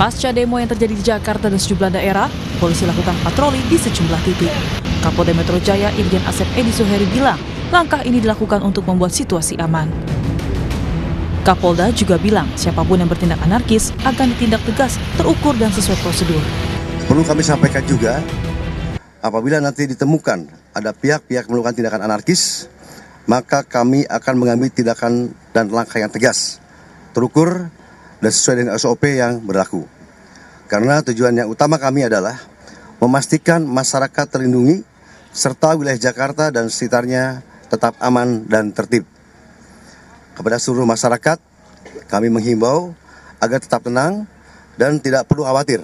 Pasca demo yang terjadi di Jakarta dan sejumlah daerah, polisi lakukan patroli di sejumlah titik. Kapolda Metro Jaya Irjen Asep Edi Suheri bilang, langkah ini dilakukan untuk membuat situasi aman. Kapolda juga bilang, siapapun yang bertindak anarkis akan ditindak tegas, terukur dan sesuai prosedur. Perlu kami sampaikan juga, apabila nanti ditemukan ada pihak-pihak melakukan tindakan anarkis, maka kami akan mengambil tindakan dan langkah yang tegas, terukur, dan sesuai dengan SOP yang berlaku. Karena tujuan yang utama kami adalah memastikan masyarakat terlindungi serta wilayah Jakarta dan sekitarnya tetap aman dan tertib. Kepada seluruh masyarakat, kami menghimbau agar tetap tenang dan tidak perlu khawatir.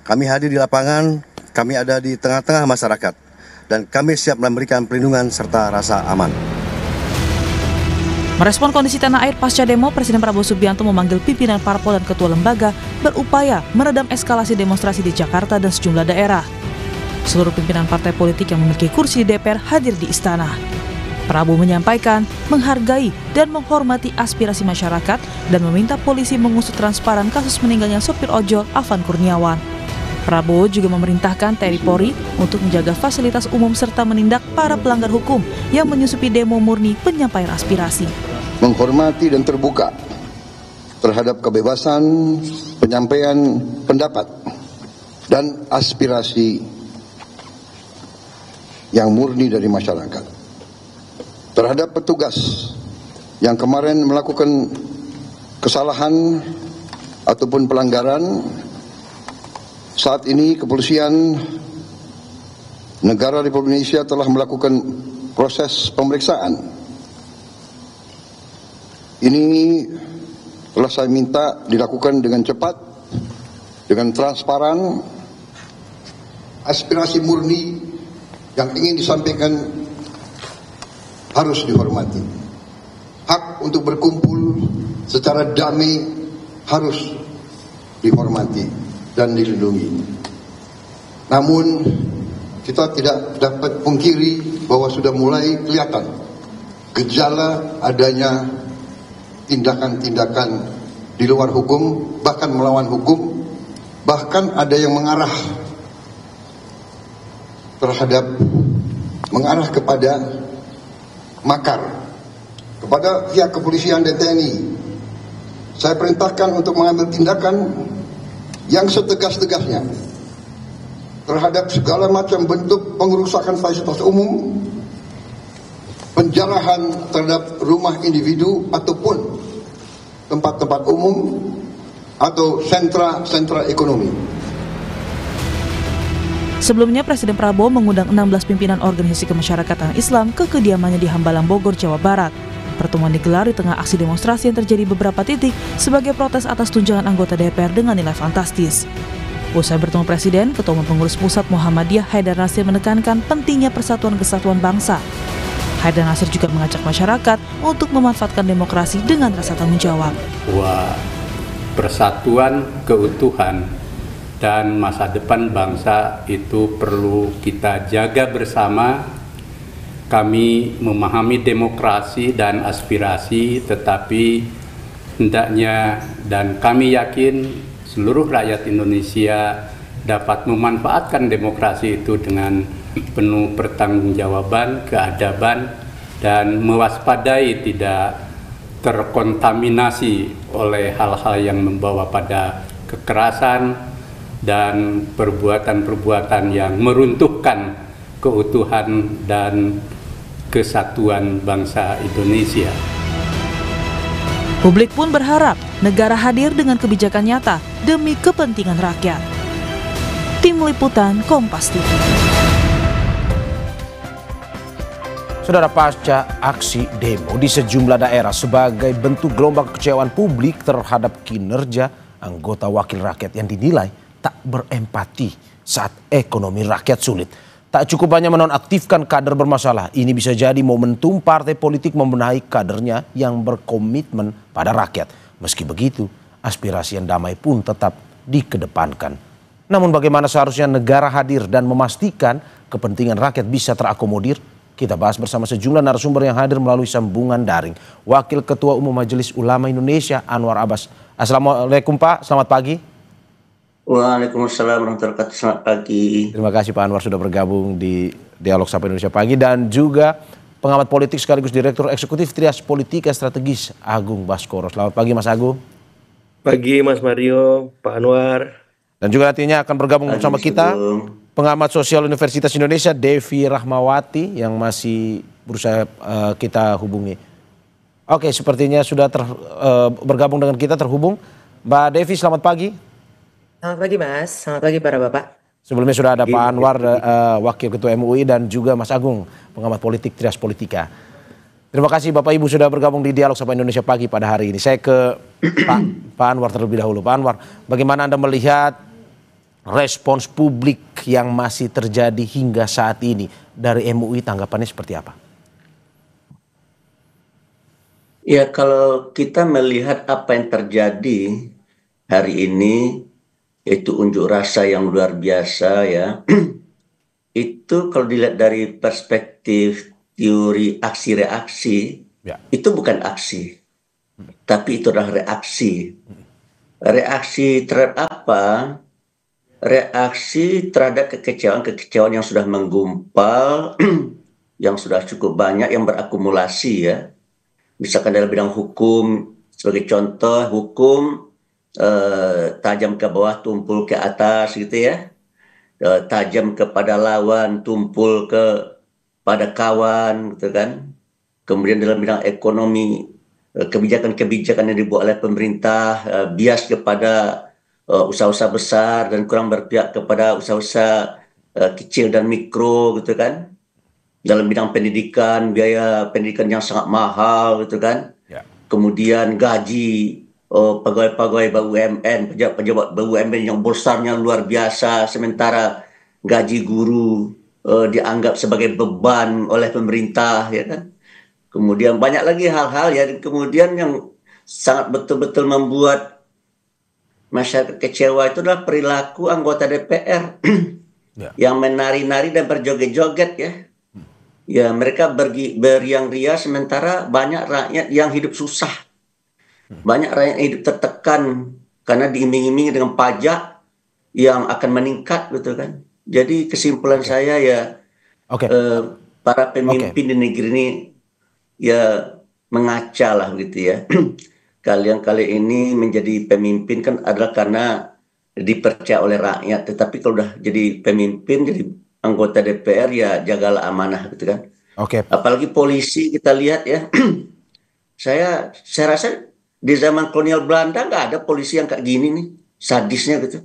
Kami hadir di lapangan, kami ada di tengah-tengah masyarakat, dan kami siap memberikan perlindungan serta rasa aman. Merespon kondisi tanah air pasca demo, Presiden Prabowo Subianto memanggil pimpinan parpol dan ketua lembaga berupaya meredam eskalasi demonstrasi di Jakarta dan sejumlah daerah. Seluruh pimpinan partai politik yang memiliki kursi di DPR hadir di istana. Prabowo menyampaikan, menghargai dan menghormati aspirasi masyarakat dan meminta polisi mengusut transparan kasus meninggalnya sopir ojol Afan Kurniawan. Prabowo juga memerintahkan TNI Polri untuk menjaga fasilitas umum serta menindak para pelanggar hukum yang menyusupi demo murni penyampaian aspirasi. Menghormati dan terbuka terhadap kebebasan penyampaian pendapat dan aspirasi yang murni dari masyarakat. Terhadap petugas yang kemarin melakukan kesalahan ataupun pelanggaran, saat ini kepolisian negara Republik Indonesia telah melakukan proses pemeriksaan. Ini telah saya minta dilakukan dengan cepat, dengan transparan. Aspirasi murni yang ingin disampaikan harus dihormati. Hak untuk berkumpul secara damai harus dihormati dan dilindungi. Namun kita tidak dapat pungkiri bahwa sudah mulai kelihatan gejala adanya tindakan-tindakan di luar hukum, bahkan melawan hukum, bahkan ada yang mengarah kepada makar kepada pihak kepolisian dan TNI. Saya perintahkan untuk mengambil tindakan yang setegas-tegasnya terhadap segala macam bentuk pengerusakan fasilitas umum, penjarahan terhadap rumah individu ataupun tempat-tempat umum atau sentra-sentra ekonomi. Sebelumnya, Presiden Prabowo mengundang 16 pimpinan organisasi kemasyarakatan Islam ke kediamannya di Hambalang, Bogor, Jawa Barat. Pertemuan digelar di tengah aksi demonstrasi yang terjadi beberapa titik sebagai protes atas tunjangan anggota DPR dengan nilai fantastis. Usai bertemu Presiden, Ketua Umum Pengurus Pusat Muhammadiyah Haidar Nasir menekankan pentingnya persatuan kesatuan bangsa. Haidar Nasir juga mengajak masyarakat untuk memanfaatkan demokrasi dengan rasa tanggung jawab. Bahwa persatuan, keutuhan, dan masa depan bangsa itu perlu kita jaga bersama. Kami memahami demokrasi dan aspirasi, tetapi hendaknya dan kami yakin seluruh rakyat Indonesia dapat memanfaatkan demokrasi itu dengan penuh pertanggungjawaban, keadaban, dan mewaspadai tidak terkontaminasi oleh hal-hal yang membawa pada kekerasan dan perbuatan-perbuatan yang meruntuhkan keutuhan dan kesatuan bangsa Indonesia. Publik pun berharap negara hadir dengan kebijakan nyata demi kepentingan rakyat. Tim Liputan Kompas TV. Saudara, pasca aksi demo di sejumlah daerah sebagai bentuk gelombang kekecewaan publik terhadap kinerja anggota wakil rakyat yang dinilai tak berempati saat ekonomi rakyat sulit. Tak cukup hanya menonaktifkan kader bermasalah, ini bisa jadi momentum partai politik membenahi kadernya yang berkomitmen pada rakyat. Meski begitu, aspirasi yang damai pun tetap dikedepankan. Namun bagaimana seharusnya negara hadir dan memastikan kepentingan rakyat bisa terakomodir? Kita bahas bersama sejumlah narasumber yang hadir melalui sambungan daring. Wakil Ketua Umum Majelis Ulama Indonesia Anwar Abbas. Assalamualaikum Pak, selamat pagi. Waalaikumsalam warahmatullahi wabarakatuh. Selamat pagi. Terima kasih Pak Anwar sudah bergabung di Dialog Sapa Indonesia Pagi, dan juga pengamat politik sekaligus Direktur Eksekutif Trias Politika Strategis Agung Baskoro. Selamat pagi Mas Agung. Pagi Mas Mario, Pak Anwar. Dan juga nantinya akan bergabung bersama kita pengamat sosial Universitas Indonesia Devi Rahmawati yang masih berusaha kita hubungi. Oke, sepertinya sudah bergabung dengan kita, terhubung. Mbak Devi, selamat pagi. Selamat pagi Mas, selamat pagi para Bapak. Sebelumnya sudah ada Pak Anwar, Wakil Ketua MUI, dan juga Mas Agung, pengamat politik Trias Politika. Terima kasih Bapak Ibu sudah bergabung di Dialog Sapa Indonesia Pagi pada hari ini. Saya ke Pak Anwar terlebih dahulu. Pak Anwar, bagaimana Anda melihat respons publik yang masih terjadi hingga saat ini dari MUI, tanggapannya seperti apa? Ya, kalau kita melihat apa yang terjadi hari ini, itu unjuk rasa yang luar biasa ya. Itu kalau dilihat dari perspektif teori aksi-reaksi, itu bukan aksi, tapi itu adalah reaksi. Reaksi terhadap apa? Reaksi terhadap kekecewaan yang sudah menggumpal, yang sudah cukup banyak, yang berakumulasi ya. Misalkan dalam bidang hukum, sebagai contoh, hukum tajam ke bawah, tumpul ke atas gitu ya. Tajam kepada lawan, tumpul pada kawan gitu kan. Kemudian dalam bidang ekonomi, kebijakan-kebijakan yang dibuat oleh pemerintah bias kepada usaha-usaha besar dan kurang berpihak kepada usaha-usaha kecil dan mikro gitu kan. Dalam bidang pendidikan, biaya pendidikan yang sangat mahal gitu kan. Kemudian gaji pegawai-pegawai BUMN, pejabat BUMN yang besarnya luar biasa, sementara gaji guru dianggap sebagai beban oleh pemerintah ya kan. Kemudian banyak lagi hal-hal yang kemudian yang sangat betul-betul membuat masyarakat kecewa itu adalah perilaku anggota DPR yang menari-nari dan berjoget-joget ya. Ya, mereka beriang-riang sementara banyak rakyat yang hidup susah. Banyak rakyat yang hidup tertekan karena diiming-imingi dengan pajak yang akan meningkat gitu kan. Jadi kesimpulan saya ya para pemimpin di negeri ini ya mengaca lah gitu ya. Kalian ini menjadi pemimpin kan adalah karena dipercaya oleh rakyat. Tetapi kalau udah jadi pemimpin, jadi anggota DPR ya jagalah amanah gitu kan. Apalagi polisi kita lihat ya. saya rasa di zaman kolonial Belanda nggak ada polisi yang kayak gini nih, sadisnya gitu.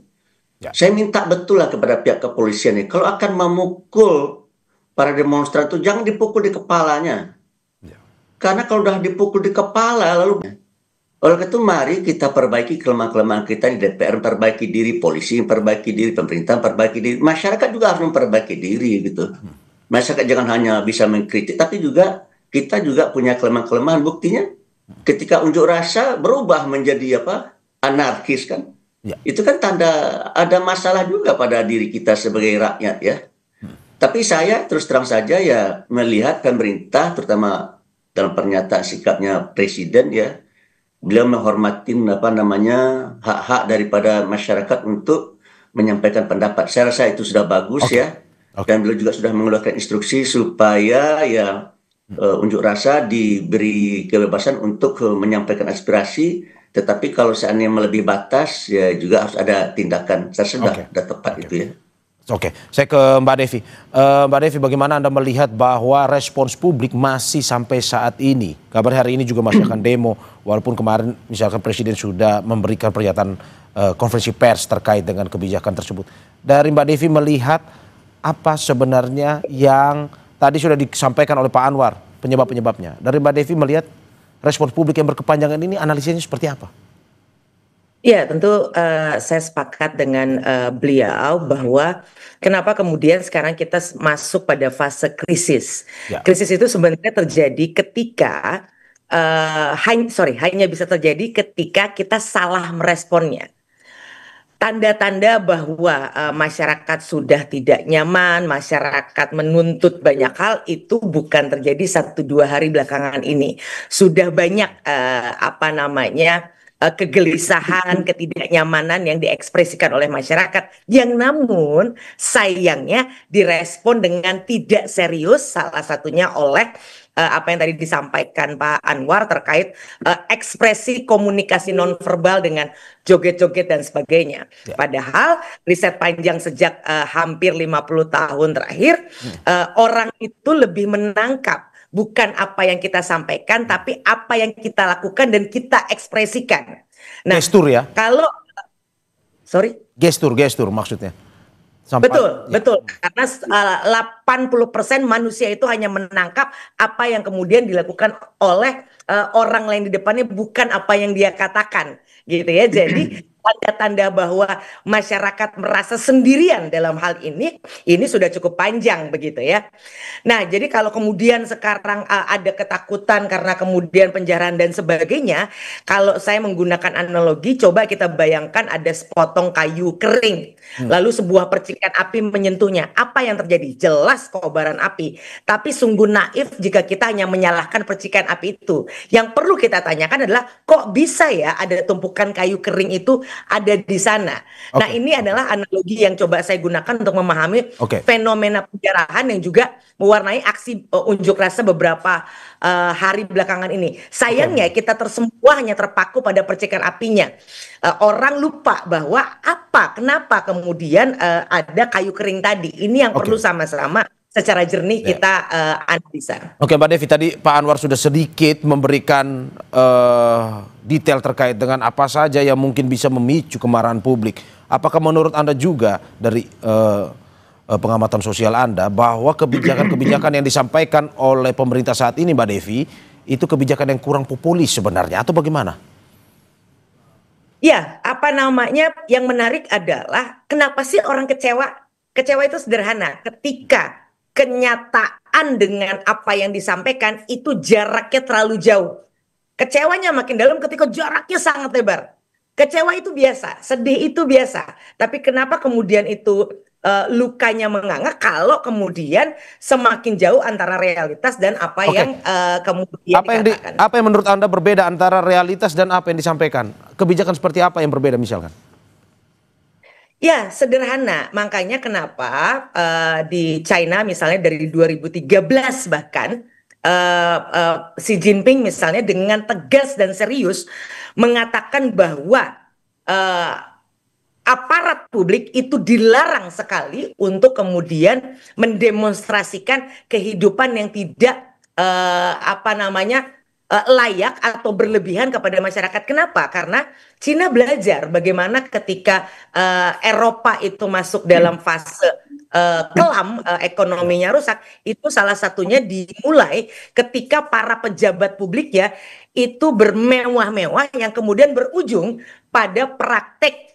Saya minta betul lah kepada pihak kepolisian nih, kalau akan memukul para demonstran itu jangan dipukul di kepalanya. Karena kalau udah dipukul di kepala lalu oleh itu mari kita perbaiki kelemahan-kelemahan kita di DPR, perbaiki diri, polisi perbaiki diri, pemerintah perbaiki diri, masyarakat juga harus memperbaiki diri gitu. Masyarakat jangan hanya bisa mengkritik, tapi juga kita juga punya kelemahan-kelemahan. Buktinya ketika unjuk rasa berubah menjadi anarkis kan, itu kan tanda ada masalah juga pada diri kita sebagai rakyat ya. Tapi saya terus terang saja ya melihat pemerintah, terutama dalam pernyataan sikapnya presiden ya, beliau menghormatin hak-hak daripada masyarakat untuk menyampaikan pendapat. Saya rasa itu sudah bagus ya. Dan beliau juga sudah mengeluarkan instruksi supaya ya unjuk rasa diberi kebebasan untuk menyampaikan aspirasi. Tetapi kalau seandainya melebihi batas ya juga harus ada tindakan. Saya sudah tepat itu ya. Saya ke Mbak Devi. Mbak Devi, bagaimana Anda melihat bahwa respons publik masih sampai saat ini? Kabar hari ini juga masih akan demo, walaupun kemarin misalkan Presiden sudah memberikan pernyataan konferensi pers terkait dengan kebijakan tersebut. Dari Mbak Devi melihat apa sebenarnya yang tadi sudah disampaikan oleh Pak Anwar, penyebab-penyebabnya. Dari Mbak Devi melihat respons publik yang berkepanjangan ini, analisisnya seperti apa? Ya, tentu saya sepakat dengan beliau bahwa kenapa kemudian sekarang kita masuk pada fase krisis. Krisis itu sebenarnya terjadi ketika hanya bisa terjadi ketika kita salah meresponnya. Tanda-tanda bahwa masyarakat sudah tidak nyaman, masyarakat menuntut banyak hal itu bukan terjadi 1-2 hari belakangan ini. Sudah banyak kegelisahan, ketidaknyamanan yang diekspresikan oleh masyarakat, yang namun sayangnya direspon dengan tidak serius, salah satunya oleh apa yang tadi disampaikan Pak Anwar terkait ekspresi komunikasi nonverbal dengan joget-joget dan sebagainya. Padahal riset panjang sejak hampir 50 tahun terakhir, orang itu lebih menangkap bukan apa yang kita sampaikan, tapi apa yang kita lakukan dan kita ekspresikan. Nah, gestur ya? Kalau, sorry? Gestur maksudnya. Betul. Karena 80% manusia itu hanya menangkap apa yang kemudian dilakukan oleh orang lain di depannya, bukan apa yang dia katakan, gitu ya. Jadi tanda-tanda bahwa masyarakat merasa sendirian dalam hal ini sudah cukup panjang begitu ya. Nah, jadi kalau kemudian sekarang ada ketakutan karena kemudian penjarahan dan sebagainya, kalau saya menggunakan analogi, coba kita bayangkan ada sepotong kayu kering, lalu sebuah percikan api menyentuhnya. Apa yang terjadi? Jelas kobaran api. Tapi sungguh naif jika kita hanya menyalahkan percikan api itu. Yang perlu kita tanyakan adalah, kok bisa ya ada tumpukan kayu kering itu ada di sana. Nah, ini adalah analogi yang coba saya gunakan untuk memahami fenomena penjarahan yang juga mewarnai aksi unjuk rasa beberapa hari belakangan ini. Sayangnya kita semua hanya terpaku pada percikan apinya. Orang lupa bahwa kenapa kemudian ada kayu kering tadi. Ini yang perlu sama-sama secara jernih kita analisa. Oke, Mbak Devi, tadi Pak Anwar sudah sedikit memberikan detail terkait dengan apa saja yang mungkin bisa memicu kemarahan publik. Apakah menurut Anda juga dari pengamatan sosial Anda bahwa kebijakan-kebijakan yang disampaikan oleh pemerintah saat ini, Mbak Devi, itu kebijakan yang kurang populis sebenarnya atau bagaimana? Ya, yang menarik adalah kenapa sih orang kecewa? Kecewa itu sederhana, ketika kenyataan dengan apa yang disampaikan itu jaraknya terlalu jauh. Kecewanya makin dalam ketika jaraknya sangat lebar. Kecewa itu biasa, sedih itu biasa. Tapi kenapa kemudian itu lukanya menganga kalau kemudian semakin jauh antara realitas dan apa yang kemudian dikatakan. Apa yang menurut Anda berbeda antara realitas dan apa yang disampaikan? Kebijakan seperti apa yang berbeda misalkan? Ya, sederhana. Makanya kenapa di China misalnya dari 2013 bahkan Xi Jinping misalnya dengan tegas dan serius mengatakan bahwa aparat publik itu dilarang sekali untuk kemudian mendemonstrasikan kehidupan yang tidak layak atau berlebihan kepada masyarakat. Kenapa? Karena Cina belajar bagaimana ketika Eropa itu masuk dalam fase kelam, ekonominya rusak, itu salah satunya dimulai ketika para pejabat publik ya itu bermewah-mewah yang kemudian berujung pada praktek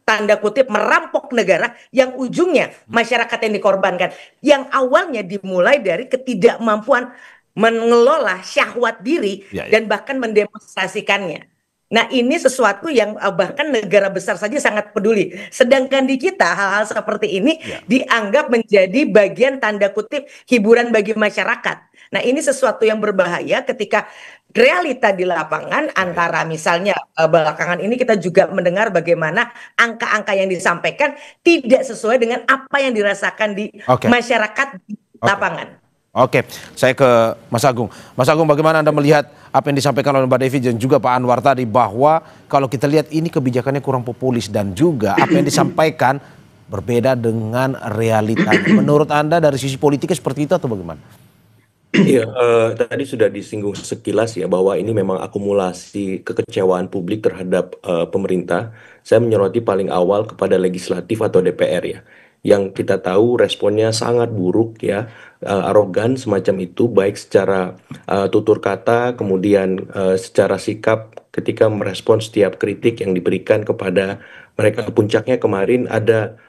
tanda kutip merampok negara yang ujungnya masyarakat yang dikorbankan, yang awalnya dimulai dari ketidakmampuan mengelola syahwat diri dan bahkan mendemonstrasikannya. Nah, ini sesuatu yang bahkan negara besar saja sangat peduli. Sedangkan di kita hal-hal seperti ini dianggap menjadi bagian tanda kutip hiburan bagi masyarakat. Nah, ini sesuatu yang berbahaya ketika realita di lapangan antara misalnya belakangan ini kita juga mendengar bagaimana angka-angka yang disampaikan tidak sesuai dengan apa yang dirasakan di masyarakat di lapangan. Oke, saya ke Mas Agung. Mas Agung, bagaimana Anda melihat apa yang disampaikan oleh Mbak Devi dan juga Pak Anwar tadi, bahwa kalau kita lihat ini kebijakannya kurang populis dan juga apa yang disampaikan berbeda dengan realitanya. Menurut Anda dari sisi politiknya seperti itu atau bagaimana? Iya, tadi sudah disinggung sekilas ya bahwa ini memang akumulasi kekecewaan publik terhadap pemerintah. Saya menyoroti paling awal kepada legislatif atau DPR ya, yang kita tahu responnya sangat buruk ya, arogan semacam itu, baik secara tutur kata, kemudian secara sikap ketika merespon setiap kritik yang diberikan kepada mereka. Puncaknya kemarin ada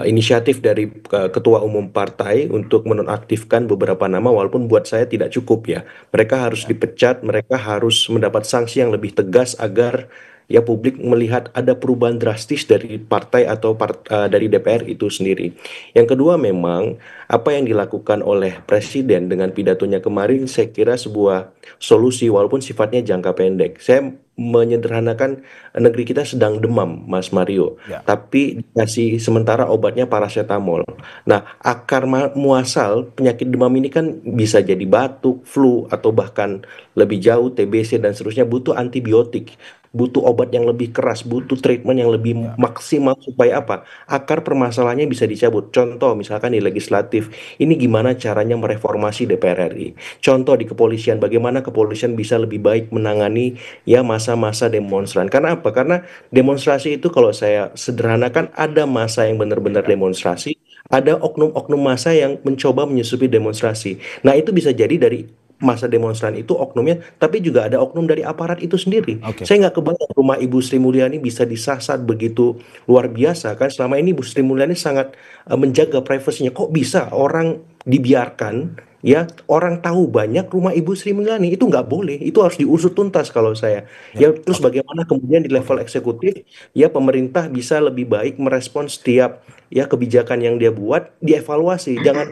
inisiatif dari ketua umum partai untuk menonaktifkan beberapa nama, walaupun buat saya tidak cukup ya. Mereka harus dipecat, mereka harus mendapat sanksi yang lebih tegas agar ya publik melihat ada perubahan drastis dari partai atau dari DPR itu sendiri. Yang kedua, memang apa yang dilakukan oleh Presiden dengan pidatonya kemarin saya kira sebuah solusi walaupun sifatnya jangka pendek. Saya menyederhanakan, negeri kita sedang demam, Mas Mario, Ya. tapi dikasih sementara obatnya paracetamol. Nah, akar muasal penyakit demam ini kan bisa jadi batuk, flu, atau bahkan lebih jauh TBC dan seterusnya, butuh antibiotik, butuh obat yang lebih keras, butuh treatment yang lebih maksimal supaya apa? Akar permasalahannya bisa dicabut. Contoh misalkan di legislatif, ini gimana caranya mereformasi DPR RI. Contoh di kepolisian, bagaimana kepolisian bisa lebih baik menangani ya masa-masa demonstran. Karena apa? Karena demonstrasi itu kalau saya sederhanakan, ada masa yang benar-benar demonstrasi, ada oknum-oknum massa yang mencoba menyusupi demonstrasi. Nah, itu bisa jadi dari masa demonstran itu oknumnya, tapi juga ada oknum dari aparat itu sendiri. Oke. Saya nggak kebayang rumah Ibu Sri Mulyani bisa disasar begitu luar biasa kan. Selama ini Ibu Sri Mulyani sangat menjaga privasinya. Kok bisa orang dibiarkan, ya orang tahu banyak rumah Ibu Sri Mulyani? Itu nggak boleh, itu harus diusut tuntas kalau saya. Ya, terus bagaimana kemudian di level eksekutif, ya pemerintah bisa lebih baik merespon setiap ya kebijakan yang dia buat, dievaluasi, jangan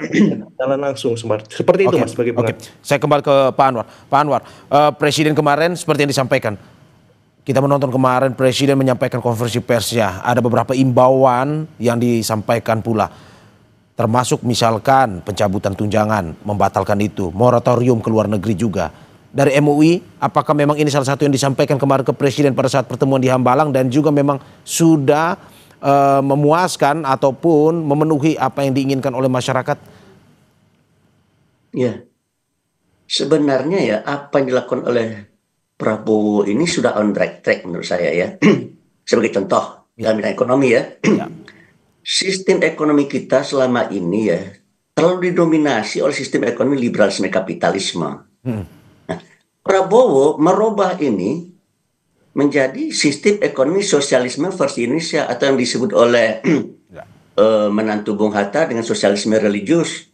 jalan langsung seperti itu, Oke, Mas, sebagai oke. Saya kembali ke Pak Anwar. Pak Anwar, Presiden kemarin seperti yang disampaikan, kita menonton kemarin Presiden menyampaikan konferensi persnya, ada beberapa imbauan yang disampaikan pula, termasuk misalkan pencabutan tunjangan, membatalkan itu, moratorium ke luar negeri juga. Dari MUI, apakah memang ini salah satu yang disampaikan kemarin ke Presiden pada saat pertemuan di Hambalang dan juga memang sudah memuaskan ataupun memenuhi apa yang diinginkan oleh masyarakat? Ya, sebenarnya ya apa yang dilakukan oleh Prabowo ini sudah on right track menurut saya ya. Sebagai contoh dalam bidang ekonomi ya. Sistem ekonomi kita selama ini ya terlalu didominasi oleh sistem ekonomi liberalisme kapitalisme. Nah, Prabowo merubah ini menjadi sistem ekonomi sosialisme versi Indonesia atau yang disebut oleh menantu Bung Hatta dengan sosialisme religius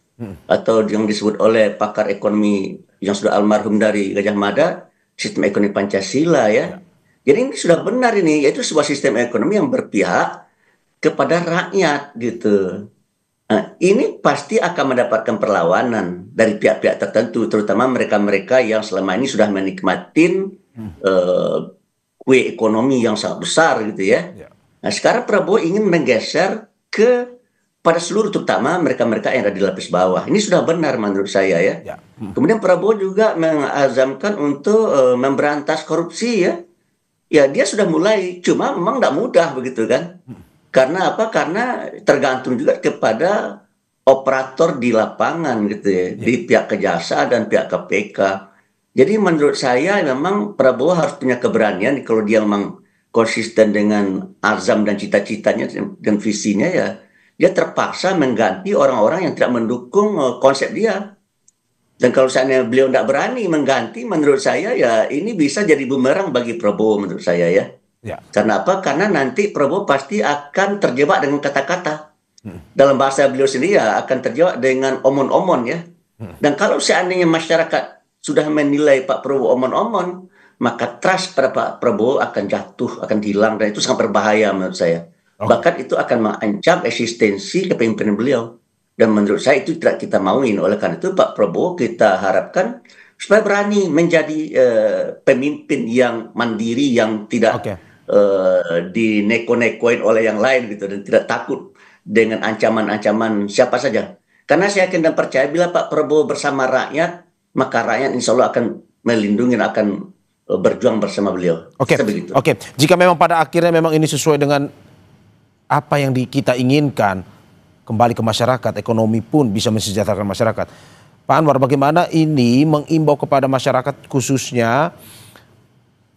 atau yang disebut oleh pakar ekonomi yang sudah almarhum dari Gajah Mada sistem ekonomi Pancasila ya. Jadi ini sudah benar ini, yaitu sebuah sistem ekonomi yang berpihak kepada rakyat gitu. Nah, ini pasti akan mendapatkan perlawanan dari pihak-pihak tertentu, terutama mereka-mereka yang selama ini sudah menikmatin kue ekonomi yang sangat besar gitu ya. Nah, sekarang Prabowo ingin menggeser pada seluruh, terutama mereka-mereka yang ada di lapis bawah. Ini sudah benar menurut saya ya. Kemudian Prabowo juga mengazamkan untuk memberantas korupsi ya. Ya dia sudah mulai, cuma memang tidak mudah begitu kan. Karena apa? Karena tergantung juga kepada operator di lapangan gitu ya, di pihak kejaksaan dan pihak KPK. Jadi menurut saya memang Prabowo harus punya keberanian kalau dia memang konsisten dengan azam dan cita-citanya dan visinya ya, dia terpaksa mengganti orang-orang yang tidak mendukung konsep dia. Dan kalau seandainya beliau tidak berani mengganti, menurut saya ya ini bisa jadi bumerang bagi Prabowo menurut saya ya. Karena apa? Karena nanti Prabowo pasti akan terjebak dengan kata-kata. Dalam bahasa beliau sendiri ya akan terjebak dengan omon-omon ya. Dan kalau seandainya masyarakat sudah menilai Pak Prabowo omon-omon, maka trust pada Pak Prabowo akan jatuh, akan hilang, dan itu sangat berbahaya menurut saya. Bahkan itu akan mengancam eksistensi kepemimpinan beliau. Dan menurut saya itu tidak kita mauin. Oleh karena itu Pak Prabowo kita harapkan supaya berani menjadi pemimpin yang mandiri, yang tidak dineko-nekoin oleh yang lain gitu, dan tidak takut dengan ancaman-ancaman siapa saja. Karena saya yakin dan percaya bila Pak Prabowo bersama rakyat, maka rakyat insya Allah akan melindungi, akan berjuang bersama beliau. Oke. Jika memang pada akhirnya memang ini sesuai dengan apa yang kita inginkan, kembali ke masyarakat, ekonomi pun bisa mensejahterakan masyarakat. Pak Anwar, bagaimana ini mengimbau kepada masyarakat khususnya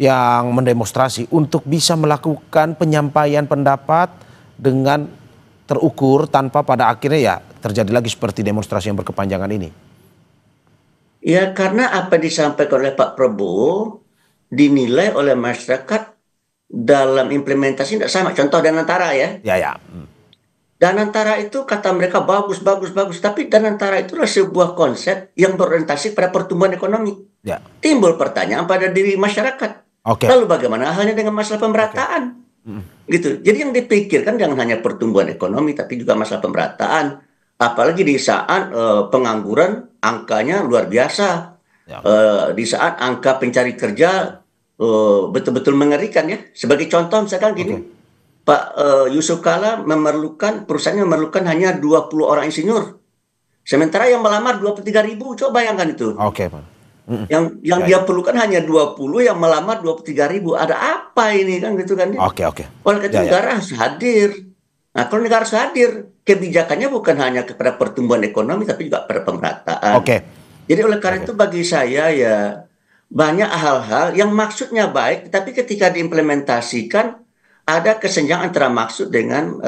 yang mendemonstrasi untuk bisa melakukan penyampaian pendapat dengan terukur tanpa pada akhirnya ya terjadi lagi seperti demonstrasi yang berkepanjangan ini? Ya, karena apa disampaikan oleh Pak Prabowo dinilai oleh masyarakat dalam implementasi tidak sama. Contoh Danantara ya. Danantara itu kata mereka bagus, tapi Danantara itu adalah sebuah konsep yang berorientasi pada pertumbuhan ekonomi. Timbul pertanyaan pada diri masyarakat. Oke. Lalu bagaimana halnya dengan masalah pemerataan? Gitu. Jadi yang dipikirkan jangan hanya pertumbuhan ekonomi, tapi juga masalah pemerataan. Apalagi di saat pengangguran angkanya luar biasa. Ya. Di saat angka pencari kerja betul-betul mengerikan ya. Sebagai contoh misalkan gini, Pak Yusuf Kala perusahaannya memerlukan hanya 20 orang insinyur. Sementara yang melamar 23.000, coba bayangkan itu. Oke, Pak. Yang dia perlukan hanya 20, yang melamar 23.000. Ada apa ini kan gitu kan? Oke. Oleh karena itu negara harus hadir. Nah, kalau negara harus hadir, kebijakannya bukan hanya kepada pertumbuhan ekonomi, tapi juga pada pemerataan. Oke. Jadi oleh karena itu bagi saya ya banyak hal-hal yang maksudnya baik, tapi ketika diimplementasikan ada kesenjangan antara maksud dengan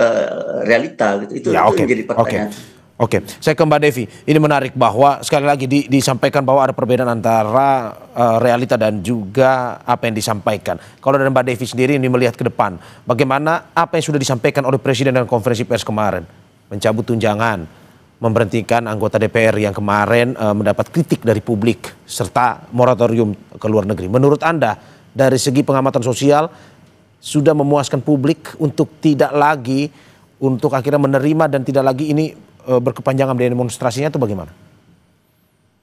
realita. Gitu. Itu menjadi pertanyaan. Oke, saya ke Mbak Devi. Ini menarik bahwa sekali lagi disampaikan bahwa ada perbedaan antara realita dan juga apa yang disampaikan. Kalau dari Mbak Devi sendiri ini melihat ke depan, bagaimana apa yang sudah disampaikan oleh Presiden dalam konferensi pers kemarin, mencabut tunjangan, memberhentikan anggota DPR yang kemarin mendapat kritik dari publik, serta moratorium ke luar negeri. Menurut Anda, dari segi pengamatan sosial, sudah memuaskan publik untuk tidak lagi, untuk akhirnya menerima dan tidak lagi ini berkepanjangan demonstrasinya itu bagaimana?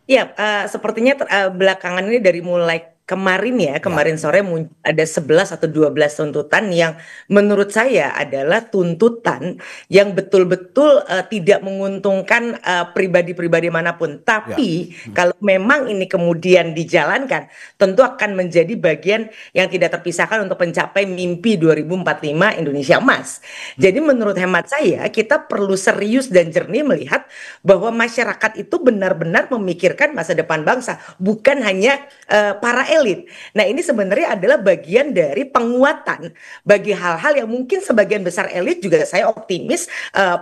Ya, sepertinya belakangan ini dari mulai kemarin sore ada 11 atau 12 tuntutan yang menurut saya adalah tuntutan yang betul-betul tidak menguntungkan pribadi-pribadi manapun. Tapi kalau memang ini kemudian dijalankan, tentu akan menjadi bagian yang tidak terpisahkan untuk mencapai mimpi 2045 Indonesia Emas. Jadi menurut hemat saya, kita perlu serius dan jernih melihat bahwa masyarakat itu benar-benar memikirkan masa depan bangsa, bukan hanya para elit. Nah, ini sebenarnya adalah bagian dari penguatan bagi hal-hal yang mungkin sebagian besar elit juga saya optimis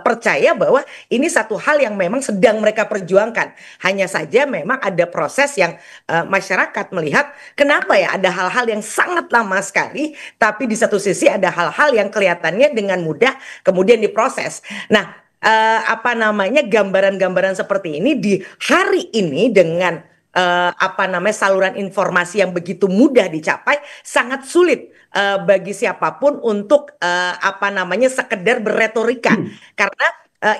percaya bahwa ini satu hal yang memang sedang mereka perjuangkan. Hanya saja memang ada proses yang masyarakat melihat kenapa ya ada hal-hal yang sangat lama sekali, tapi di satu sisi ada hal-hal yang kelihatannya dengan mudah kemudian diproses. Nah, gambaran-gambaran seperti ini di hari ini dengan saluran informasi yang begitu mudah dicapai, sangat sulit bagi siapapun untuk sekedar berretorika karena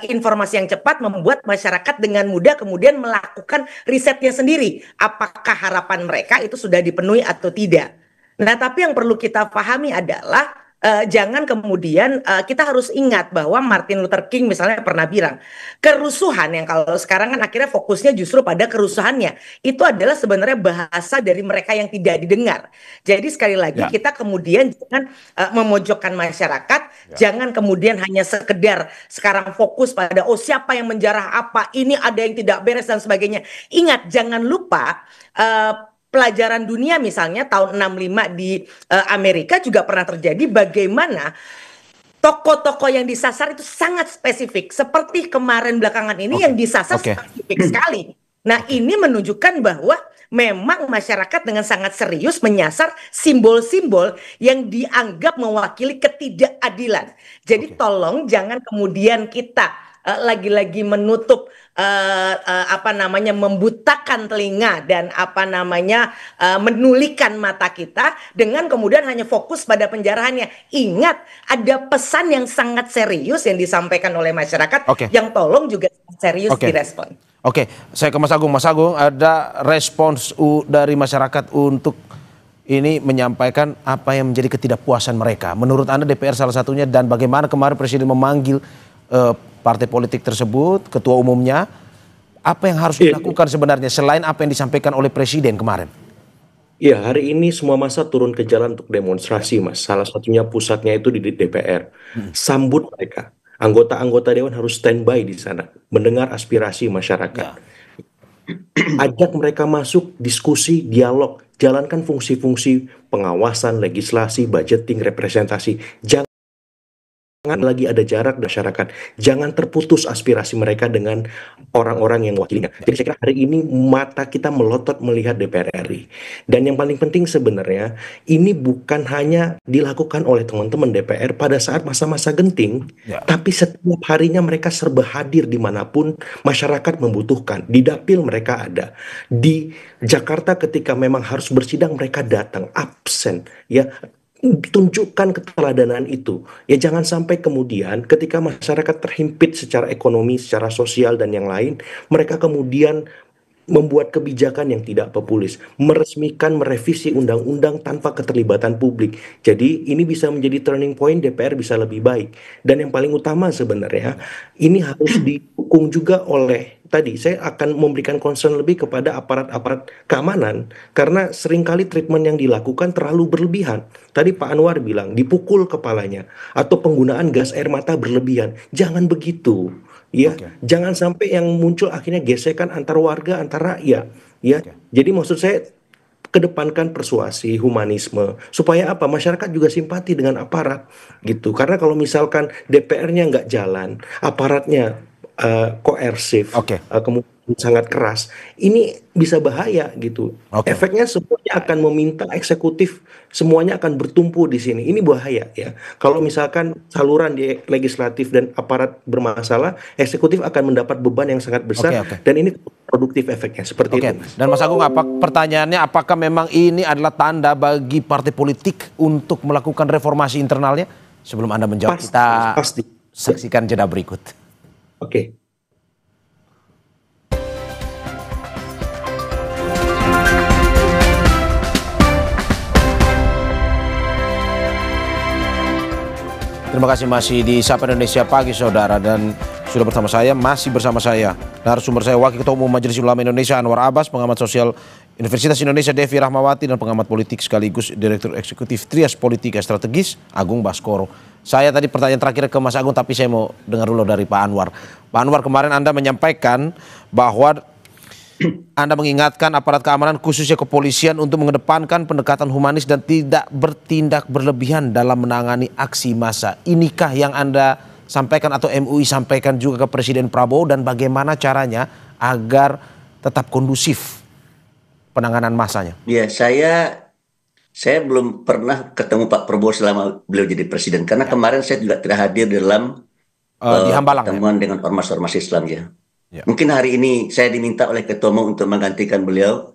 informasi yang cepat membuat masyarakat dengan mudah kemudian melakukan risetnya sendiri, apakah harapan mereka itu sudah dipenuhi atau tidak. Nah, tapi yang perlu kita pahami adalah jangan kemudian kita harus ingat bahwa Martin Luther King misalnya pernah bilang kerusuhan yang kalau sekarang kan akhirnya fokusnya justru pada kerusuhannya, itu adalah sebenarnya bahasa dari mereka yang tidak didengar. Jadi sekali lagi kita kemudian jangan memojokkan masyarakat, jangan kemudian hanya sekedar sekarang fokus pada siapa yang menjarah apa, ini ada yang tidak beres dan sebagainya. Ingat, jangan lupa pelajaran dunia misalnya tahun 65 di Amerika juga pernah terjadi, bagaimana tokoh-tokoh yang disasar itu sangat spesifik. Seperti kemarin belakangan ini yang disasar spesifik sekali. Nah, ini menunjukkan bahwa memang masyarakat dengan sangat serius menyasar simbol-simbol yang dianggap mewakili ketidakadilan. Jadi tolong jangan kemudian kita lagi-lagi menutup membutakan telinga dan menulikan mata kita dengan kemudian hanya fokus pada penjarahannya. Ingat, ada pesan yang sangat serius yang disampaikan oleh masyarakat yang tolong juga serius direspon. Oke, saya ke Mas Agung. Mas Agung, ada respons dari masyarakat untuk ini menyampaikan apa yang menjadi ketidakpuasan mereka. Menurut Anda DPR salah satunya, dan bagaimana kemarin Presiden memanggil partai politik tersebut, ketua umumnya, apa yang harus dilakukan sebenarnya selain apa yang disampaikan oleh Presiden kemarin? Ya, hari ini semua massa turun ke jalan untuk demonstrasi, Mas. Salah satunya pusatnya itu di DPR. Sambut mereka. Anggota-anggota Dewan harus standby di sana, mendengar aspirasi masyarakat. Ajak mereka masuk, diskusi, dialog, jalankan fungsi-fungsi pengawasan, legislasi, budgeting, representasi. Jangan lagi ada jarak di masyarakat. Jangan terputus aspirasi mereka dengan orang-orang yang mewakilinya. Jadi saya kira hari ini mata kita melotot melihat DPR RI. Dan yang paling penting sebenarnya, ini bukan hanya dilakukan oleh teman-teman DPR pada saat masa-masa genting, tapi setiap harinya mereka serba hadir dimanapun masyarakat membutuhkan. Di dapil mereka ada. Di Jakarta ketika memang harus bersidang mereka datang, absen. Ya, tunjukkan keteladanan itu. Ya jangan sampai kemudian ketika masyarakat terhimpit secara ekonomi, secara sosial dan yang lain, mereka kemudian membuat kebijakan yang tidak populis, meresmikan, merevisi undang-undang tanpa keterlibatan publik. Jadi ini bisa menjadi turning point, DPR bisa lebih baik. Dan yang paling utama sebenarnya, ini harus didukung juga oleh, tadi saya akan memberikan concern lebih kepada aparat-aparat keamanan, karena seringkali treatment yang dilakukan terlalu berlebihan. Tadi Pak Anwar bilang, dipukul kepalanya, atau penggunaan gas air mata berlebihan. Jangan begitu. Ya, jangan sampai yang muncul akhirnya gesekan antar warga, antar rakyat. Ya, jadi maksud saya kedepankan persuasi, humanisme, supaya apa? Masyarakat juga simpati dengan aparat, gitu. Karena kalau misalkan DPR-nya nggak jalan, aparatnya koersif, kemudian sangat keras, ini bisa bahaya, gitu. Efeknya semuanya akan meminta eksekutif, semuanya akan bertumpu di sini. Ini bahaya ya. Kalau misalkan saluran di legislatif dan aparat bermasalah, eksekutif akan mendapat beban yang sangat besar, dan ini produktif efeknya seperti itu. Dan Mas Agung, pertanyaannya apakah memang ini adalah tanda bagi partai politik untuk melakukan reformasi internalnya? Sebelum Anda menjawab, kita saksikan jeda berikut. Oke. Terima kasih masih di Sapa Indonesia Pagi Saudara, dan sudah masih bersama saya narasumber saya Wakil Ketua Umum Majelis Ulama Indonesia Anwar Abbas, pengamat sosial Universitas Indonesia Devi Rahmawati, dan pengamat politik sekaligus Direktur Eksekutif Trias Politika Strategis Agung Baskoro. Saya tadi pertanyaan terakhir ke Mas Agung, tapi saya mau dengar dulu dari Pak Anwar. Pak Anwar, kemarin Anda menyampaikan bahwa Anda mengingatkan aparat keamanan khususnya kepolisian untuk mengedepankan pendekatan humanis dan tidak bertindak berlebihan dalam menangani aksi massa. Inikah yang Anda sampaikan atau MUI sampaikan juga ke Presiden Prabowo, dan bagaimana caranya agar tetap kondusif penanganan massanya? Ya, saya belum pernah ketemu Pak Prabowo selama beliau jadi presiden, karena kemarin saya juga tidak hadir dalam pertemuan dengan ormas-ormas Islam ya. Mungkin hari ini saya diminta oleh Ketua Umum untuk menggantikan beliau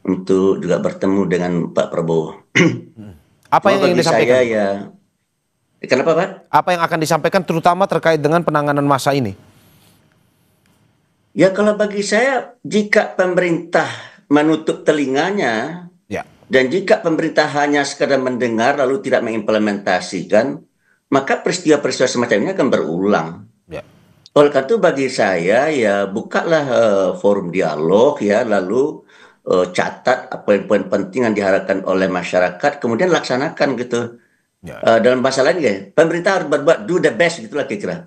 untuk juga bertemu dengan Pak Prabowo. Apa yang ingin disampaikan? Kenapa Pak? Apa yang akan disampaikan terutama terkait dengan penanganan massa ini? Ya kalau bagi saya, jika pemerintah menutup telinganya, dan jika pemerintah hanya sekadar mendengar lalu tidak mengimplementasikan, maka peristiwa-peristiwa semacam ini akan berulang. Oleh karena itu bagi saya ya bukalah forum dialog ya, lalu catat poin-poin penting yang diharapkan oleh masyarakat, kemudian laksanakan gitu. Dalam bahasa lain ya, pemerintah harus berbuat do the best gitulah kira-kira.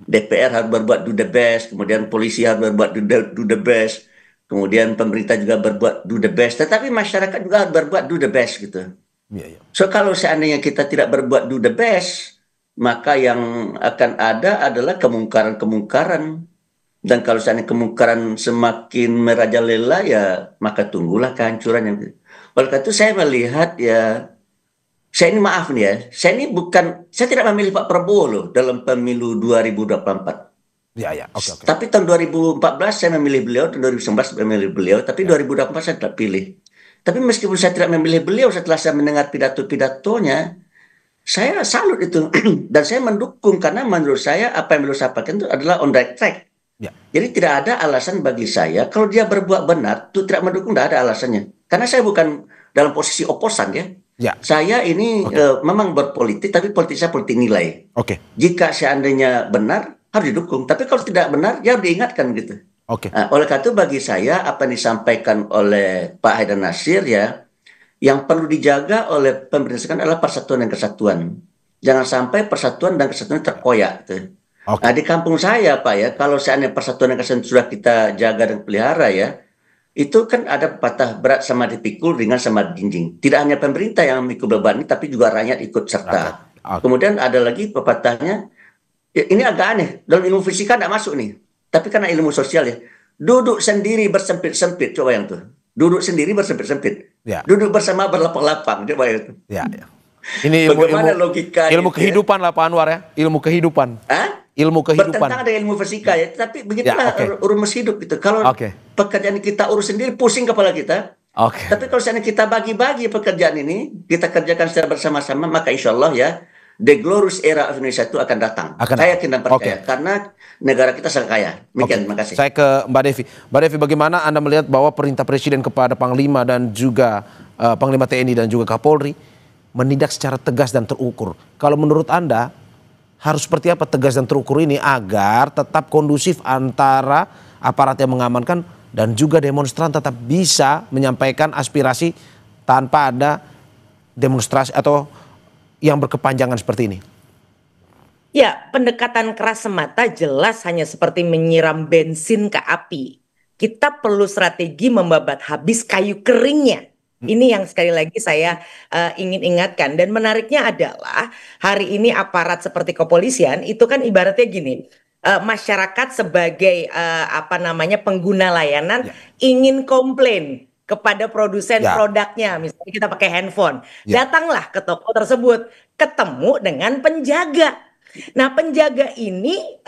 DPR harus berbuat do the best, kemudian polisi harus berbuat do the best, kemudian pemerintah juga berbuat do the best, tetapi masyarakat juga harus berbuat do the best gitu. So kalau seandainya kita tidak berbuat do the best, maka yang akan ada adalah kemungkaran-kemungkaran. Dan kalau seandainya kemungkaran semakin merajalela ya, maka tunggulah kehancuran. Oleh karena itu saya melihat ya, saya ini maaf nih ya, saya tidak memilih Pak Prabowo loh dalam pemilu 2024. Tapi tahun 2014 saya memilih beliau, tahun 2019 saya memilih beliau, tapi 2024 saya tidak pilih. Tapi meskipun saya tidak memilih beliau, setelah saya mendengar pidato-pidatonya, saya salut itu dan saya mendukung, karena menurut saya apa yang beliau sampaikan itu adalah on the right track. Jadi tidak ada alasan bagi saya kalau dia berbuat benar itu tidak mendukung, tidak ada alasannya. Karena saya bukan dalam posisi oposan ya. Saya ini memang berpolitik, tapi politik saya politik nilai. Jika seandainya benar harus didukung, tapi kalau tidak benar ya harus diingatkan gitu. Oleh karena itu bagi saya apa yang disampaikan oleh Pak Haidar Nasir ya, yang perlu dijaga oleh pemerintah sekarang adalah persatuan dan kesatuan. Jangan sampai persatuan dan kesatuan terkoyak. Nah di kampung saya Pak ya, kalau seandainya persatuan dan kesatuan sudah kita jaga dan pelihara ya, itu kan ada patah berat sama dipikul, ringan sama jinjing. Tidak hanya pemerintah yang memikul beban ini, tapi juga rakyat ikut serta. Kemudian ada lagi pepatahnya, ya, ini agak aneh, dalam ilmu fisika tidak masuk nih, tapi karena ilmu sosial ya, duduk sendiri bersempit-sempit, coba yang tuh. Duduk sendiri bersempit-sempit. Ya. Duduk bersama berlapang-lapang, coba itu. Ya. Ini Bagaimana logika ilmu kehidupan lah Pak Anwar ya, ilmu kehidupan. Ilmu kehidupan. Bertentangan dengan ilmu fisika ya, tapi begitulah rumus hidup gitu. Kalau pekerjaan kita urus sendiri, pusing kepala kita. Tapi kalau seandainya kita bagi-bagi pekerjaan ini, kita kerjakan secara bersama-sama, maka insya Allah ya, the glorious era of Indonesia itu akan datang. Saya yakin dan percaya, karena negara kita sangat kaya. Demikian, terima kasih. Saya ke Mbak Devi. Mbak Devi, bagaimana Anda melihat bahwa perintah Presiden kepada Panglima dan juga Panglima TNI dan juga Kapolri menindak secara tegas dan terukur? Kalau menurut Anda, harus seperti apa tegas dan terukur ini agar tetap kondusif antara aparat yang mengamankan dan juga demonstran tetap bisa menyampaikan aspirasi tanpa ada demonstrasi atau yang berkepanjangan seperti ini? Ya, pendekatan keras semata jelas hanya seperti menyiram bensin ke api. Kita perlu strategi membabat habis kayu keringnya. Ini yang sekali lagi saya ingin ingatkan. Dan menariknya adalah hari ini aparat seperti kepolisian itu kan ibaratnya gini. Masyarakat sebagai pengguna layanan ingin komplain kepada produsen produknya, misalnya kita pakai handphone, datanglah ke toko tersebut, ketemu dengan penjaga. Nah, penjaga ini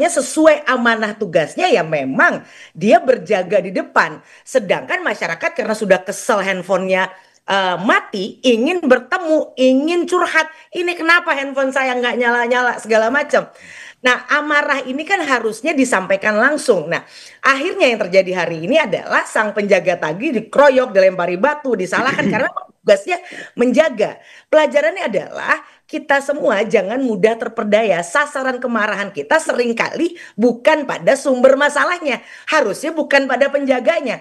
sesuai amanah tugasnya ya memang dia berjaga di depan, sedangkan masyarakat karena sudah kesel handphonenya mati, ingin bertemu, ingin curhat, ini kenapa handphone saya nggak nyala-nyala segala macam. Nah, amarah ini kan harusnya disampaikan langsung. Nah, akhirnya yang terjadi hari ini adalah sang penjaga tadi dikeroyok, dilempari batu, disalahkan karena tugasnya menjaga. Pelajarannya adalah kita semua jangan mudah terperdaya. Sasaran kemarahan kita seringkali bukan pada sumber masalahnya, harusnya bukan pada penjaganya,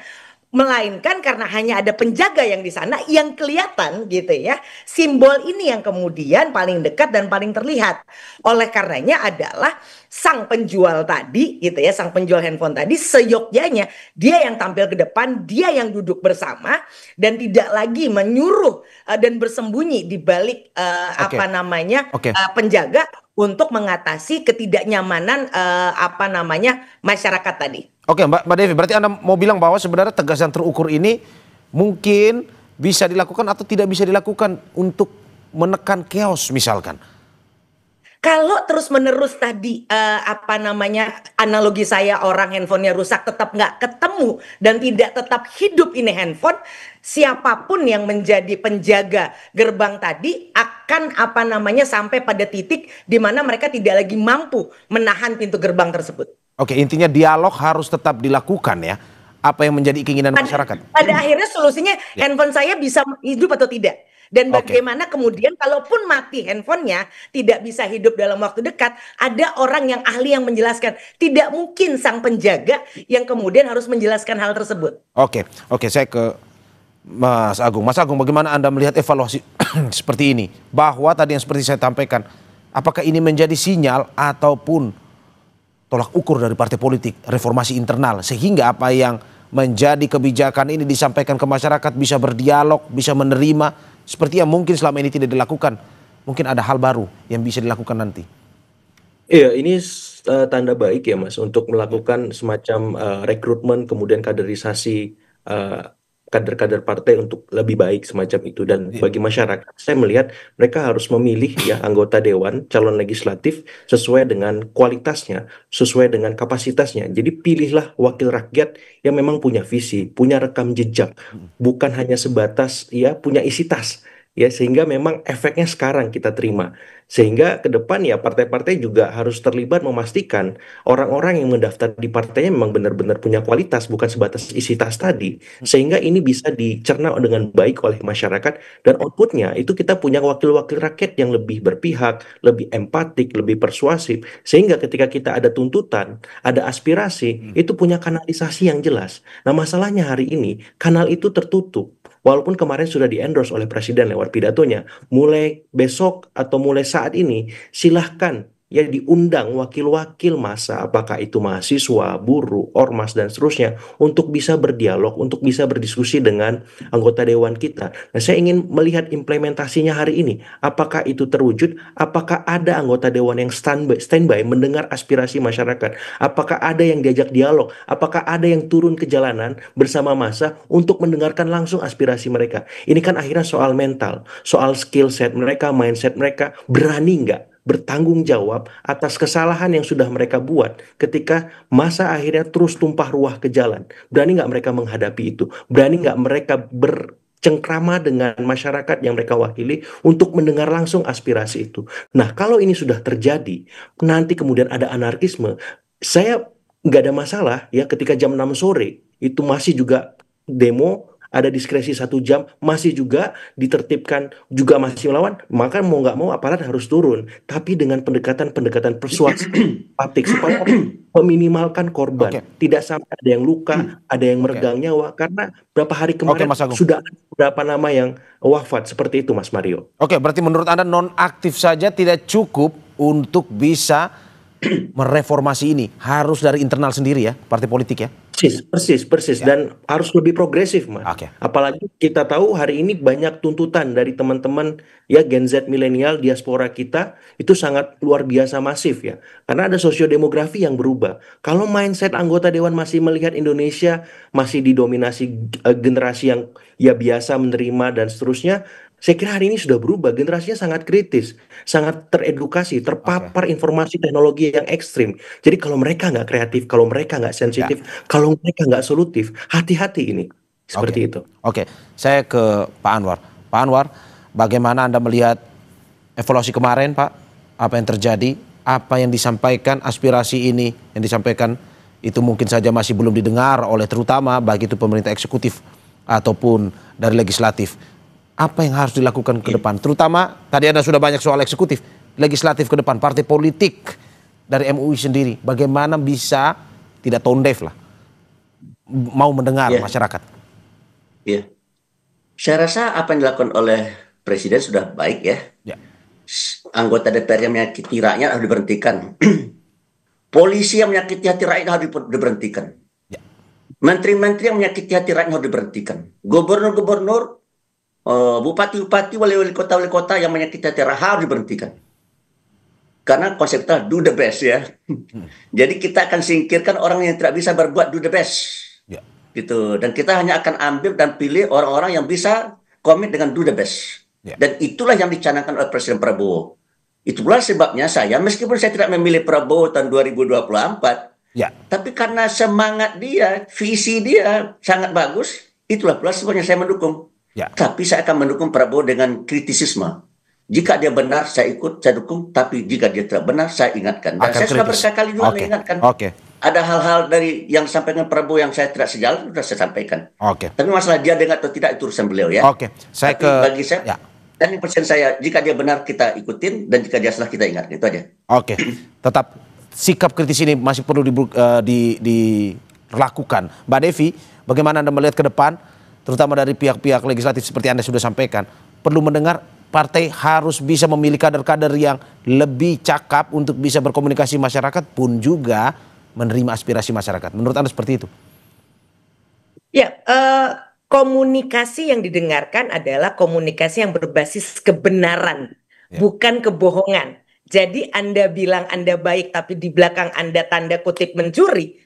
melainkan karena hanya ada penjaga yang di sana yang kelihatan gitu ya. Simbol ini yang kemudian paling dekat dan paling terlihat. Oleh karenanya adalah sang penjual tadi gitu ya, sang penjual handphone tadi seyogyanya dia yang tampil ke depan, dia yang duduk bersama dan tidak lagi menyuruh dan bersembunyi di balik penjaga untuk mengatasi ketidaknyamanan masyarakat tadi. Oke, Mbak Devi, berarti Anda mau bilang bahwa sebenarnya tegas dan terukur ini mungkin bisa dilakukan atau tidak bisa dilakukan untuk menekan chaos misalkan? Kalau terus-menerus tadi analogi saya orang handphonenya rusak tetap nggak ketemu dan tidak tetap hidup ini handphone, siapapun yang menjadi penjaga gerbang tadi akan sampai pada titik di mana mereka tidak lagi mampu menahan pintu gerbang tersebut. Oke, intinya dialog harus tetap dilakukan ya. Apa yang menjadi keinginan masyarakat? Pada akhirnya solusinya handphone saya bisa hidup atau tidak. Dan bagaimana kemudian kalaupun mati handphonenya tidak bisa hidup dalam waktu dekat, ada orang yang ahli yang menjelaskan. Tidak mungkin sang penjaga yang kemudian harus menjelaskan hal tersebut. Oke, saya ke Mas Agung. Mas Agung, bagaimana Anda melihat evaluasi seperti ini? Bahwa tadi yang seperti saya sampaikan, apakah ini menjadi sinyal ataupun tolak ukur dari partai politik, reformasi internal, sehingga apa yang menjadi kebijakan ini disampaikan ke masyarakat bisa berdialog, bisa menerima, seperti yang mungkin selama ini tidak dilakukan. Mungkin ada hal baru yang bisa dilakukan nanti. Iya, ini tanda baik ya Mas, untuk melakukan semacam rekrutmen, kemudian kaderisasi kader-kader partai untuk lebih baik semacam itu. Dan bagi masyarakat, saya melihat mereka harus memilih ya anggota dewan, calon legislatif sesuai dengan kualitasnya, sesuai dengan kapasitasnya. Jadi pilihlah wakil rakyat yang memang punya visi, punya rekam jejak, bukan hanya sebatas ya punya isi tas. Ya, sehingga memang efeknya sekarang kita terima. Sehingga ke depan ya partai-partai juga harus terlibat memastikan orang-orang yang mendaftar di partainya memang benar-benar punya kualitas, bukan sebatas isi tas tadi. Sehingga ini bisa dicerna dengan baik oleh masyarakat dan outputnya itu kita punya wakil-wakil rakyat yang lebih berpihak, lebih empatik, lebih persuasif. Sehingga ketika kita ada tuntutan, ada aspirasi, itu punya kanalisasi yang jelas. Nah, masalahnya hari ini kanal itu tertutup. Walaupun kemarin sudah di-endorse oleh Presiden lewat pidatonya, mulai besok atau mulai saat ini silahkan ya diundang wakil-wakil massa, apakah itu mahasiswa, buruh, ormas dan seterusnya, untuk bisa berdialog, untuk bisa berdiskusi dengan anggota dewan kita. Nah, saya ingin melihat implementasinya hari ini. Apakah itu terwujud? Apakah ada anggota dewan yang standby mendengar aspirasi masyarakat? Apakah ada yang diajak dialog? Apakah ada yang turun ke jalanan bersama massa untuk mendengarkan langsung aspirasi mereka? Ini kan akhirnya soal mental, soal skill set mereka, mindset mereka, berani nggak bertanggung jawab atas kesalahan yang sudah mereka buat ketika masa akhirnya terus tumpah ruah ke jalan. Berani nggak mereka menghadapi itu? Berani nggak mereka bercengkrama dengan masyarakat yang mereka wakili untuk mendengar langsung aspirasi itu? Nah, kalau ini sudah terjadi, nanti kemudian ada anarkisme, saya nggak ada masalah ya ketika jam 6 sore itu masih juga demo, ada diskresi 1 jam, masih juga ditertibkan, juga masih melawan, maka mau nggak mau aparat harus turun. Tapi dengan pendekatan-pendekatan persuasif, supaya meminimalkan korban. Tidak sampai ada yang luka, ada yang meregang nyawa, karena berapa hari kemarin sudah ada beberapa nama yang wafat, seperti itu Mas Mario. Oke, berarti menurut Anda nonaktif saja tidak cukup untuk bisa mereformasi ini, harus dari internal sendiri ya, partai politik ya? Persis. Ya. Dan harus lebih progresif, Mas. Apalagi kita tahu hari ini banyak tuntutan dari teman-teman ya Gen Z milenial diaspora kita itu sangat luar biasa masif ya. Karena ada sosiodemografi yang berubah. Kalau mindset anggota dewan masih melihat Indonesia masih didominasi generasi yang ya biasa menerima dan seterusnya, saya kira hari ini sudah berubah, generasinya sangat kritis, sangat teredukasi, terpapar informasi teknologi yang ekstrim. Jadi kalau mereka nggak kreatif, kalau mereka nggak sensitif, kalau mereka nggak solutif, hati-hati ini. Seperti itu. Oke, saya ke Pak Anwar. Pak Anwar, bagaimana Anda melihat evaluasi kemarin, Pak? Apa yang terjadi? Apa yang disampaikan, aspirasi ini yang disampaikan itu mungkin saja masih belum didengar oleh terutama baik itu pemerintah eksekutif ataupun dari legislatif. Apa yang harus dilakukan ke depan? Terutama tadi Anda sudah banyak soal eksekutif, legislatif ke depan, partai politik dari MUI sendiri. Bagaimana bisa tidak tone deaf lah, mau mendengar masyarakat? Iya, saya rasa apa yang dilakukan oleh Presiden sudah baik ya. Anggota DPR yang menyakiti rakyat harus diberhentikan. Polisi yang menyakiti hati rakyat harus diberhentikan. Menteri-menteri yang menyakiti hati rakyat harus diberhentikan. Gubernur-gubernur, bupati-bupati, wali-wali kota yang menyakiti hati rakyat harus diberhentikan. Karena konsep kita do the best ya. Jadi kita akan singkirkan orang yang tidak bisa berbuat do the best. Gitu. Dan kita hanya akan ambil dan pilih orang-orang yang bisa komit dengan do the best. Dan itulah yang dicanangkan oleh Presiden Prabowo. Itulah sebabnya saya, meskipun saya tidak memilih Prabowo tahun 2024, tapi karena semangat dia, visi dia sangat bagus, itulah pula sebabnya saya mendukung. Tapi saya akan mendukung Prabowo dengan kritisisme. Jika dia benar, saya ikut, saya dukung. Tapi jika dia tidak benar, saya ingatkan. Dan saya sudah berkali-kali juga mengingatkan. Ada hal-hal dari yang disampaikan Prabowo yang saya tidak sejalan, sudah saya sampaikan. Tapi masalah dia dengar atau tidak, itu urusan beliau ya. Saya tapi bagi saya, dan persen saya, jika dia benar kita ikutin, dan jika dia salah kita ingat. Itu aja. Tetap sikap kritis ini masih perlu dilakukan. Mbak Devi, bagaimana Anda melihat ke depan, terutama dari pihak-pihak legislatif seperti Anda sudah sampaikan, perlu mendengar partai harus bisa memilih kader-kader yang lebih cakap untuk bisa berkomunikasi masyarakat pun juga menerima aspirasi masyarakat. Menurut Anda seperti itu? Ya, komunikasi yang didengarkan adalah komunikasi yang berbasis kebenaran, bukan kebohongan. Jadi Anda bilang Anda baik tapi di belakang Anda tanda kutip mencuri,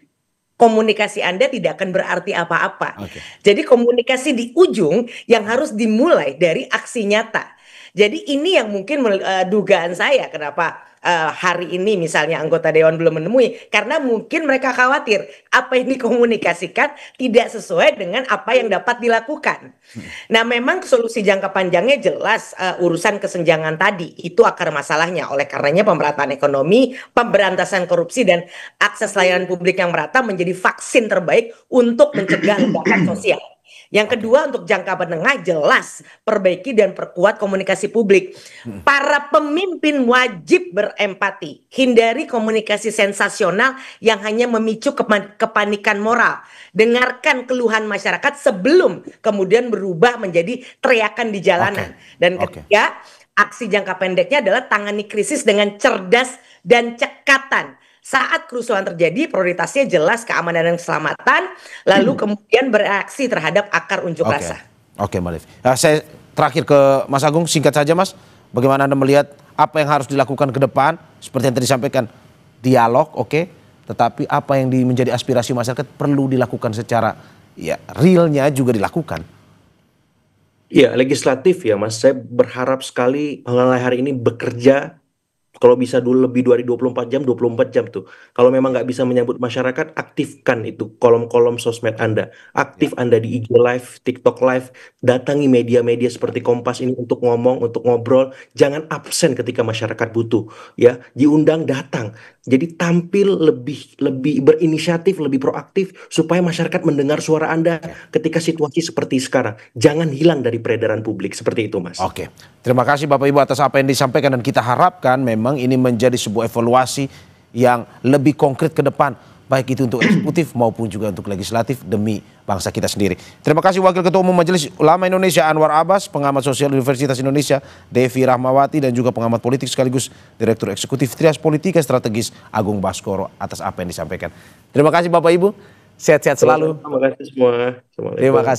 komunikasi Anda tidak akan berarti apa-apa. Jadi komunikasi di ujung yang harus dimulai dari aksi nyata. Jadi ini yang mungkin dugaan saya kenapa hari ini misalnya anggota dewan belum menemui, karena mungkin mereka khawatir apa yang dikomunikasikan tidak sesuai dengan apa yang dapat dilakukan. Nah, memang solusi jangka panjangnya jelas urusan kesenjangan tadi itu akar masalahnya. Oleh karenanya pemerataan ekonomi, pemberantasan korupsi dan akses layanan publik yang merata menjadi vaksin terbaik untuk mencegah ledakan sosial. Yang kedua, untuk jangka menengah jelas perbaiki dan perkuat komunikasi publik. Para pemimpin wajib berempati, hindari komunikasi sensasional yang hanya memicu kepanikan moral. Dengarkan keluhan masyarakat sebelum kemudian berubah menjadi teriakan di jalanan. Dan ketiga, aksi jangka pendeknya adalah tangani krisis dengan cerdas dan cekatan. Saat kerusuhan terjadi, prioritasnya jelas keamanan dan keselamatan, lalu kemudian bereaksi terhadap akar unjuk rasa. Oke, Mbak Liv. Saya terakhir ke Mas Agung, singkat saja Mas. Bagaimana Anda melihat apa yang harus dilakukan ke depan? Seperti yang tadi disampaikan, dialog, oke. Tetapi apa yang menjadi aspirasi masyarakat perlu dilakukan secara realnya juga dilakukan. Ya, legislatif ya Mas, saya berharap sekali mulai hari ini bekerja, kalau bisa dulu lebih dari 24 jam, 24 jam tuh. Kalau memang nggak bisa menyambut masyarakat, aktifkan itu kolom-kolom sosmed Anda. Aktif Anda di IG Live, TikTok Live, datangi media-media seperti Kompas ini untuk ngomong, untuk ngobrol. Jangan absen ketika masyarakat butuh, ya. Diundang, datang. Jadi tampil lebih berinisiatif, lebih proaktif supaya masyarakat mendengar suara Anda ketika situasi seperti sekarang. Jangan hilang dari peredaran publik seperti itu, Mas. Oke. Terima kasih Bapak Ibu atas apa yang disampaikan, dan kita harapkan memang ini menjadi sebuah evaluasi yang lebih konkret ke depan, baik itu untuk eksekutif maupun juga untuk legislatif demi bangsa kita sendiri. Terima kasih Wakil Ketua Umum Majelis Ulama Indonesia Anwar Abbas, pengamat sosial Universitas Indonesia Devi Rahmawati, dan juga pengamat politik sekaligus Direktur Eksekutif Trias Politika Strategis Agung Baskoro atas apa yang disampaikan. Terima kasih Bapak Ibu, sehat-sehat selalu. Terima kasih semua. Terima kasih.